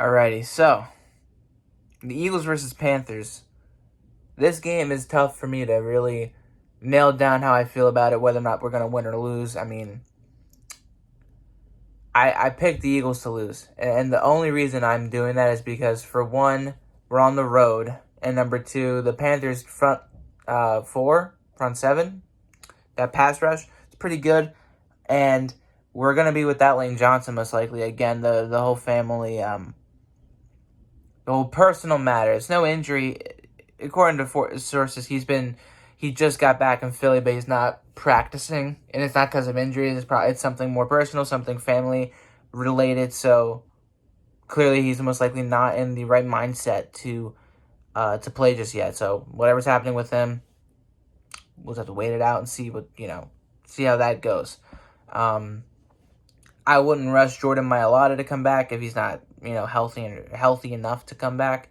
Alrighty, so the Eagles versus Panthers. This game is tough for me to really nail down how I feel about it, whether or not we're going to win or lose. I mean, I picked the Eagles to lose. And the only reason I'm doing that is because, for one, we're on the road. And number two, the Panthers' front seven, that pass rush, it's pretty good. And we're going to be without Lane Johnson most likely. Again, the whole family, the whole personal matter. It's no injury. According to sources, he just got back in Philly, but he's not practicing, and it's not because of injuries. It's something more personal, something family related. So clearly, he's most likely not in the right mindset to play just yet. So whatever's happening with him, we'll just have to wait it out and see how that goes. I wouldn't rush Jordan Mailata to come back if he's not healthy enough to come back.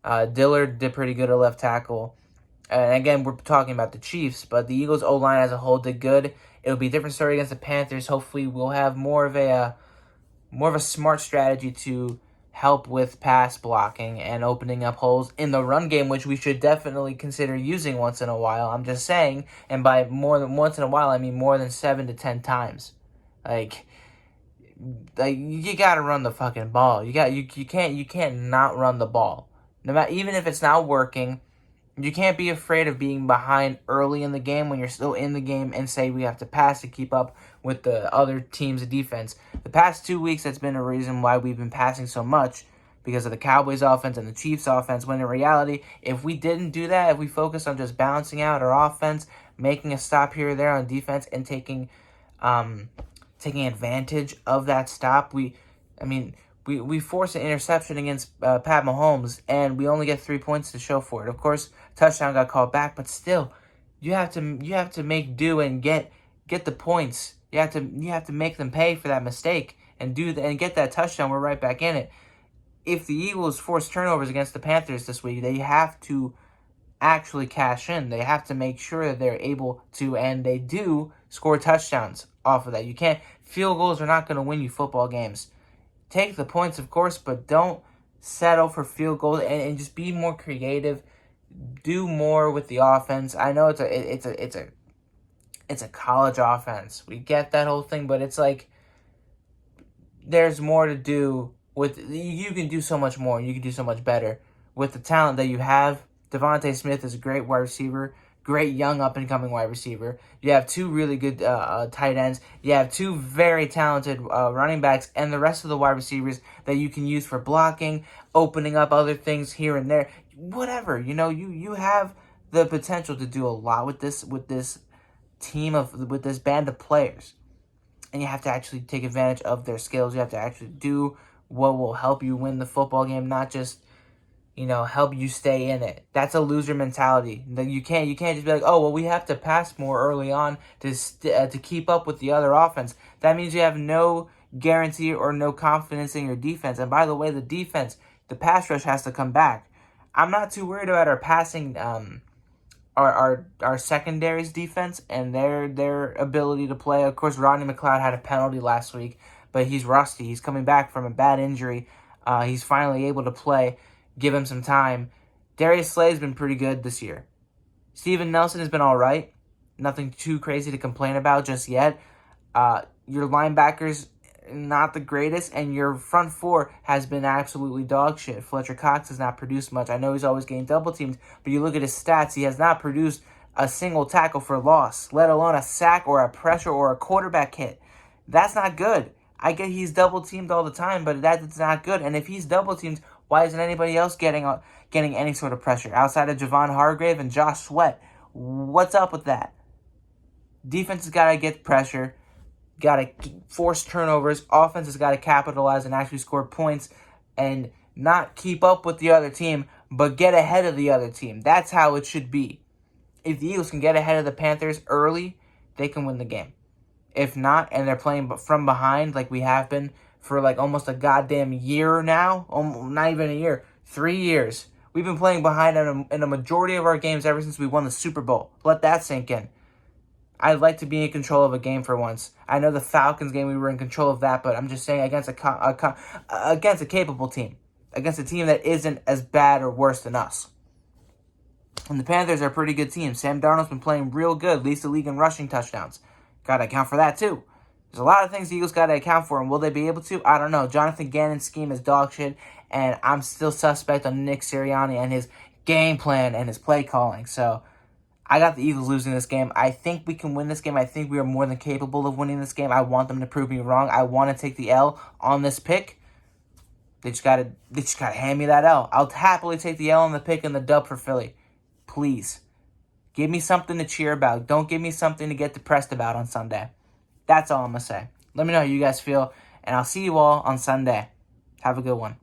Dillard did pretty good at left tackle. And again, we're talking about the Chiefs, but the Eagles' O-line as a whole did good. It'll be a different story against the Panthers. Hopefully, we'll have more of a smart strategy to help with pass blocking and opening up holes in the run game, which we should definitely consider using once in a while. I'm just saying, and by more than once in a while, I mean more than 7 to 10 times. Like you gotta run the fucking ball. You can't not run the ball. No matter, even if it's not working. You can't be afraid of being behind early in the game when you're still in the game and say we have to pass to keep up with the other team's defense. The past 2 weeks, that's been a reason why we've been passing so much, because of the Cowboys offense and the Chiefs offense, when in reality, if we didn't do that, if we focused on just balancing out our offense, making a stop here or there on defense, and taking advantage of that stop, we forced an interception against Pat Mahomes, and we only get 3 points to show for it. Of course, touchdown got called back, but still, you have to make do and get the points. You have to make them pay for that mistake and get that touchdown. We're right back in it. If the Eagles force turnovers against the Panthers this week, they have to actually cash in. They have to make sure that they're able to, and they do, score touchdowns off of that. You can't. Field goals are not going to win you football games. Take the points, of course, but don't settle for field goals and just be more creative. Do more with the offense. I know it's a college offense. We get that whole thing, but it's like there's more to do with. You can do so much more. You can do so much better with the talent that you have. Devontae Smith is a great wide receiver. Great young up-and-coming wide receiver. You have 2 really good tight ends. You have 2 very talented running backs, and the rest of the wide receivers that you can use for blocking, opening up other things here and there. Whatever, you have the potential to do a lot with this with this band of players, and you have to actually take advantage of their skills. You have to actually do what will help you win the football game, not just help you stay in it. That's a loser mentality. You can't just be like, oh, well, we have to pass more early on to keep up with the other offense. That means you have no guarantee or no confidence in your defense. And by the way, the pass rush has to come back. I'm not too worried about our passing, our secondary's defense and their ability to play. Of course, Rodney McLeod had a penalty last week, but he's rusty. He's coming back from a bad injury. He's finally able to play. Give him some time. Darius Slay's been pretty good this year. Steven Nelson has been all right. Nothing too crazy to complain about just yet. Your linebackers, not the greatest, and your front 4 has been absolutely dog shit. Fletcher Cox has not produced much. I know he's always getting double teamed, but you look at his stats, he has not produced a single tackle for loss, let alone a sack or a pressure or a quarterback hit. That's not good. I get he's double teamed all the time, but that's not good. And if he's double teamed, why isn't anybody else getting any sort of pressure outside of Javon Hargrave and Josh Sweat? What's up with that? Defense has got to get pressure, got to force turnovers. Offense has got to capitalize and actually score points and not keep up with the other team, but get ahead of the other team. That's how it should be. If the Eagles can get ahead of the Panthers early, they can win the game. If not, and they're playing from behind like we have been for like almost a goddamn year now, not even a year, 3 years. We've been playing behind in a majority of our games ever since we won the Super Bowl. Let that sink in. I'd like to be in control of a game for once. I know the Falcons game, we were in control of that, but I'm just saying against a capable team. against a team that isn't as bad or worse than us. And the Panthers are a pretty good team. Sam Darnold's been playing real good, leads the league in rushing touchdowns. Got to account for that, too. There's a lot of things the Eagles got to account for, and will they be able to? I don't know. Jonathan Gannon's scheme is dog shit, and I'm still suspect on Nick Sirianni and his game plan and his play calling. So I got the Eagles losing this game. I think we can win this game. I think we are more than capable of winning this game. I want them to prove me wrong. I want to take the L on this pick. They just gotta hand me that L. I'll happily take the L on the pick and the dub for Philly. Please. Give me something to cheer about. Don't give me something to get depressed about on Sunday. That's all I'm going to say. Let me know how you guys feel, and I'll see you all on Sunday. Have a good one.